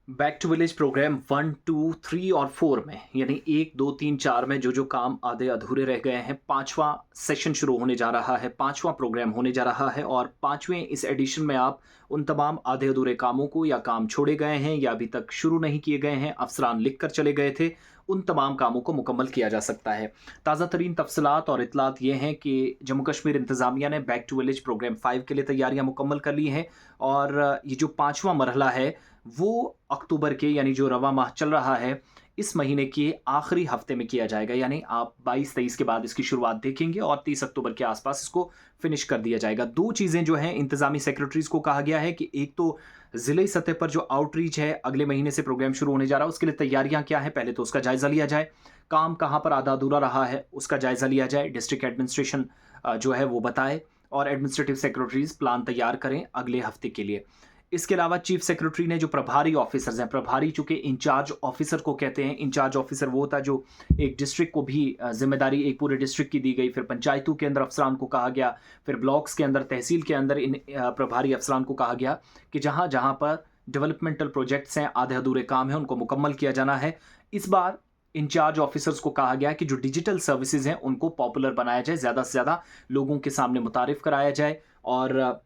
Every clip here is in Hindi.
बैक टू विलेज प्रोग्राम 1, 2, 3 और 4 में यानी 1, 2, 3, 4 में जो काम आधे अधूरे रह गए हैं, 5वां सेशन शुरू होने जा रहा है, 5वां प्रोग्राम होने जा रहा है और 5वें इस एडिशन में आप उन तमाम आधे अधूरे कामों को या काम छोड़े गए हैं या अभी तक शुरू नहीं किए गए हैं, अफ़सरान लिख कर चले गए थे, उन तमाम कामों को मुकम्मल किया जा सकता है। ताज़ा तरीन तफ़सीलात और इत्तलात ये हैं कि जम्मू कश्मीर इंतज़ामिया ने बैक टू विलेज प्रोग्राम 5 के लिए तैयारियाँ मुकम्मल कर ली हैं और ये जो 5वां मरहला है वो अक्टूबर के यानी जो रवा माह चल रहा है, इस महीने के आखिरी हफ्ते में किया जाएगा। यानी आप 22-23 के बाद इसकी शुरुआत देखेंगे और 30 अक्टूबर के आसपास इसको फिनिश कर दिया जाएगा। 2 चीज़ें जो हैं इंतज़ामी सेक्रेटरीज़ को कहा गया है कि एक तो ज़िले सतह पर जो आउटरीच है, अगले महीने से प्रोग्राम शुरू होने जा रहा है, उसके लिए तैयारियाँ क्या हैं, पहले तो उसका जायज़ा लिया जाए। काम कहाँ पर आधा-अधूरा रहा है, उसका जायज़ा लिया जाए। डिस्ट्रिक्ट एडमिनिस्ट्रेशन जो है वो बताए और एडमिनिस्ट्रेटिव सेक्रेटरीज़ प्लान तैयार करें अगले हफ्ते के लिए। इसके अलावा चीफ सेक्रेटरी ने जो प्रभारी ऑफिसर्स हैं, प्रभारी चूँकि इंचार्ज ऑफिसर को कहते हैं, इंचार्ज ऑफिसर वो होता है जो एक डिस्ट्रिक्ट को भी ज़िम्मेदारी एक पूरे डिस्ट्रिक्ट की दी गई, फिर पंचायतों के अंदर अफ़सरान को कहा गया, फिर ब्लॉक्स के अंदर, तहसील के अंदर इन प्रभारी अफ़सरान को कहा गया कि जहाँ-जहाँ पर डेवलपमेंटल प्रोजेक्ट्स हैं, आधे-अधूरे काम हैं, उनको मुकम्मल किया जाना है। इस बार इंचार्ज ऑफिसर्स को कहा गया कि जो डिजिटल सर्विसेज़ हैं, उनको पॉपुलर बनाया जाए, ज़्यादा से ज़्यादा लोगों के सामने मुतारिफ़ कराया जाए और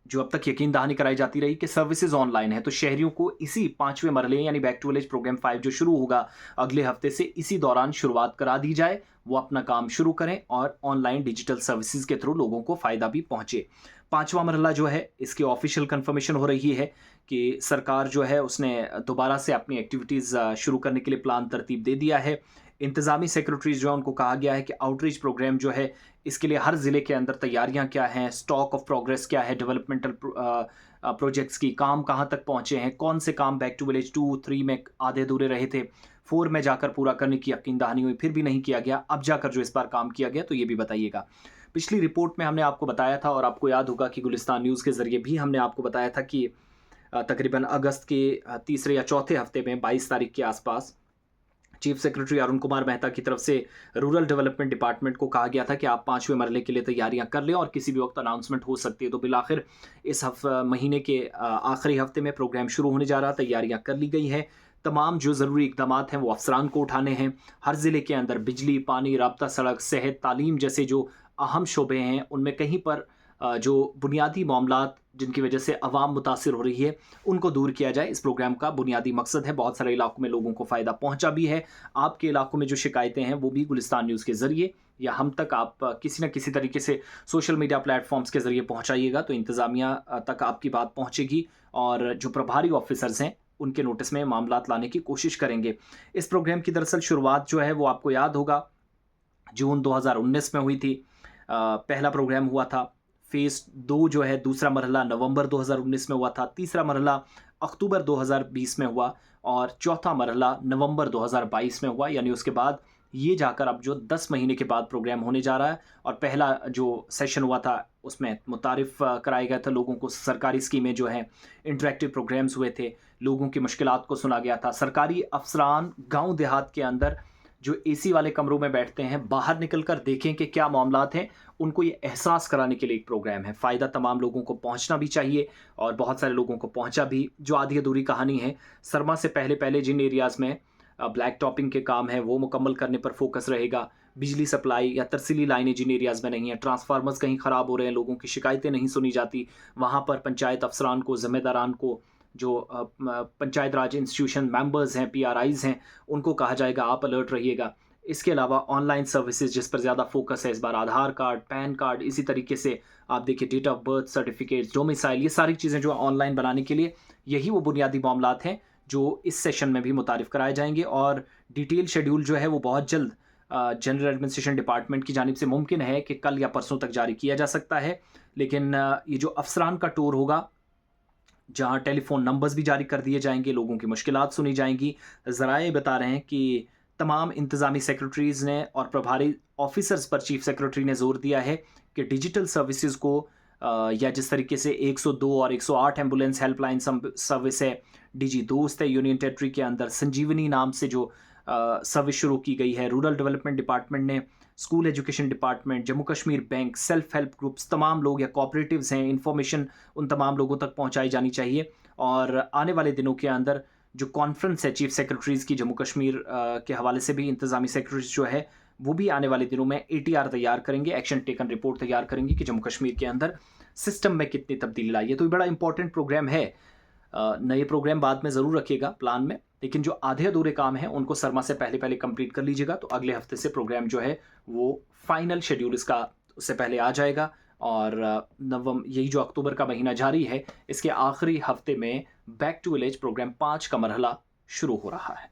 जो अब तक यकीन दहानी कराई जाती रही कि सर्विसेज ऑनलाइन है, तो शहरियों को इसी 5वें मरहले यानी बैक टू विलेज प्रोग्राम 5 जो शुरू होगा अगले हफ्ते से, इसी दौरान शुरुआत करा दी जाए। वो अपना काम शुरू करें और ऑनलाइन डिजिटल सर्विसेज के थ्रू लोगों को फ़ायदा भी पहुँचे। 5वां मरहला जो है, इसकी ऑफ़िशियल कन्फर्मेशन हो रही है कि सरकार जो है उसने दोबारा से अपनी एक्टिविटीज़ शुरू करने के लिए प्लान तरतीब दे दिया है। इंतज़ामी सेक्रेटरीज़ जो है उनको कहा गया है कि आउटरीच प्रोग्राम जो है इसके लिए हर ज़िले के अंदर तैयारियाँ क्या हैं, स्टॉक ऑफ प्रोग्रेस क्या है, डेवलपमेंटल प्रोजेक्ट्स की काम कहाँ तक पहुँचे हैं, कौन से काम बैक टू विलेज 2, 3 में आधे-अधूरे रहे थे, 4 में जाकर पूरा करने की यकीन दहानी हुई, फिर भी नहीं किया गया, अब जाकर जो इस बार काम किया गया, तो ये भी बताइएगा। पिछली रिपोर्ट में हमने आपको बताया था और आपको याद होगा कि गुलिस्तान न्यूज़ के ज़रिए भी हमने आपको बताया था कि तकरीबन अगस्त के तीसरे या चौथे हफ्ते में 22 तारीख के आसपास चीफ सेक्रेटरी अरुण कुमार मेहता की तरफ से रूरल डेवलपमेंट डिपार्टमेंट को कहा गया था कि आप 5वें मरहले के लिए तैयारियां कर लें और किसी भी वक्त अनाउंसमेंट हो सकती है। तो बिलाखिर इस महीने के आखिरी हफ्ते में प्रोग्राम शुरू होने जा रहा, तैयारियां कर ली गई हैं। तमाम जो ज़रूरी इकदाम हैं वो अफसरान को उठाने हैं। हर ज़िले के अंदर बिजली, पानी, राब्ता सड़क, सेहत, तालीम जैसे जो अहम शोबे हैं, उनमें कहीं पर जो बुनियादी मामलात जिनकी वजह से अवाम मुतासिर हो रही है, उनको दूर किया जाए। इस प्रोग्राम का बुनियादी मकसद है। बहुत सारे इलाकों में लोगों को फ़ायदा पहुँचा भी है। आपके इलाकों में जो शिकायतें हैं, वो भी गुलिस्तान न्यूज़ के ज़रिए या हम तक आप किसी न किसी तरीके से सोशल मीडिया प्लेटफ़ॉर्म्स के ज़रिए पहुँचाइएगा, तो इंतज़ामिया तक आपकी बात पहुँचेगी और जो प्रभारी ऑफ़िसर्स हैं, उनके नोटिस में मामलात लाने की कोशिश करेंगे। इस प्रोग्राम की दरअसल शुरुआत जो है, वो आपको याद होगा, जून 2019 में हुई थी। पहला प्रोग्राम हुआ था। फ़ेज़ 2 जो है, दूसरा मरहला नवंबर 2019 में हुआ था, तीसरा मरहला अक्टूबर 2020 में हुआ और चौथा मरहला नवंबर 2022 में हुआ। यानी उसके बाद ये जाकर अब जो 10 महीने के बाद प्रोग्राम होने जा रहा है और पहला जो सेशन हुआ था, उसमें मुतारिफ़ कराया गया था लोगों को, सरकारी स्कीमें जो हैं, इंटरैक्टिव प्रोग्राम्स हुए थे, लोगों की मुश्किलात को सुना गया था। सरकारी अफ़सरान गाँव देहात के अंदर जो एसी वाले कमरों में बैठते हैं, बाहर निकल कर देखें कि क्या मामलात हैं, उनको ये एहसास कराने के लिए एक प्रोग्राम है। फ़ायदा तमाम लोगों को पहुँचना भी चाहिए और बहुत सारे लोगों को पहुँचा भी। जो आधी-अधूरी कहानी है, सरमा से पहले-पहले जिन एरियाज़ में ब्लैक टॉपिंग के काम हैं, वो मुकम्मल करने पर फ़ोकस रहेगा। बिजली सप्लाई या तरसीली लाइनें जिन एरियाज़ में नहीं हैं, ट्रांसफ़ार्मर्स कहीं ख़राब हो रहे हैं, लोगों की शिकायतें नहीं सुनी जाती, वहाँ पर पंचायत अफ़सरान को, ज़िम्मेदारान को, जो पंचायत राज इंस्टीट्यूशन मेंबर्स हैं, पीआरआईज़ हैं, उनको कहा जाएगा आप अलर्ट रहिएगा। इसके अलावा ऑनलाइन सर्विसेज जिस पर ज़्यादा फोकस है इस बार, आधार कार्ड, पैन कार्ड, इसी तरीके से आप देखिए date of birth certificates, domicile, ये सारी चीज़ें जो ऑनलाइन बनाने के लिए, यही वो बुनियादी मामलात हैं जो इस सेशन में भी मुतारिफ़ कराए जाएंगे और डिटेल शेड्यूल जो है वो बहुत जल्द जनरल एडमिनिस्ट्रेशन डिपार्टमेंट की जानिब से मुमकिन है कि कल या परसों तक जारी किया जा सकता है। लेकिन ये जो अफसरान का टूर होगा, जहाँ टेलीफ़ोन नंबर्स भी जारी कर दिए जाएँगे, लोगों की मुश्किलात सुनी जाएँगी। ज़राए बता रहे हैं कि तमाम इंतज़ामी सेक्रेटरीज़ ने और प्रभारी ऑफ़िसर्स पर चीफ़ सेक्रेटरी ने ज़ोर दिया है कि डिजिटल सर्विसेज़ को या जिस तरीके से 102 और 108 एम्बुलेंस हेल्पलाइन सर्विस है, डिजी दोस्त है, यूनियन टेरिटरी के अंदर संजीवनी नाम से जो सर्विस शुरू की गई है, रूरल डेवलपमेंट डिपार्टमेंट ने, school education department, Jammu Kashmir bank, self help groups, तमाम लोग या कोऑपरेटिव्स हैं, इन्फॉर्मेशन उन तमाम लोगों तक पहुंचाई जानी चाहिए और आने वाले दिनों के अंदर जो कॉन्फ्रेंस है चीफ सेक्रेटरीज़ की जम्मू कश्मीर के हवाले से भी इंतज़ामी सेक्रेटरीज़ जो है वो भी आने वाले दिनों में एटीआर तैयार करेंगे, एक्शन टेकन रिपोर्ट तैयार करेंगे कि जम्मू कश्मीर के अंदर सिस्टम में कितनी तब्दीली लाई है। तो ये बड़ा इंपॉर्टेंट प्रोग्राम है। नए प्रोग्राम बाद में ज़रूर रखिएगा प्लान में, लेकिन जो आधे अधूरे काम हैं उनको सरमा से पहले कंप्लीट कर लीजिएगा, तो अगले हफ्ते से प्रोग्राम जो है वो फाइनल शेड्यूल इसका उससे पहले आ जाएगा। और यही जो अक्टूबर का महीना जारी है, इसके आखिरी हफ्ते में बैक टू विलेज प्रोग्राम 5 का मरहला शुरू हो रहा है।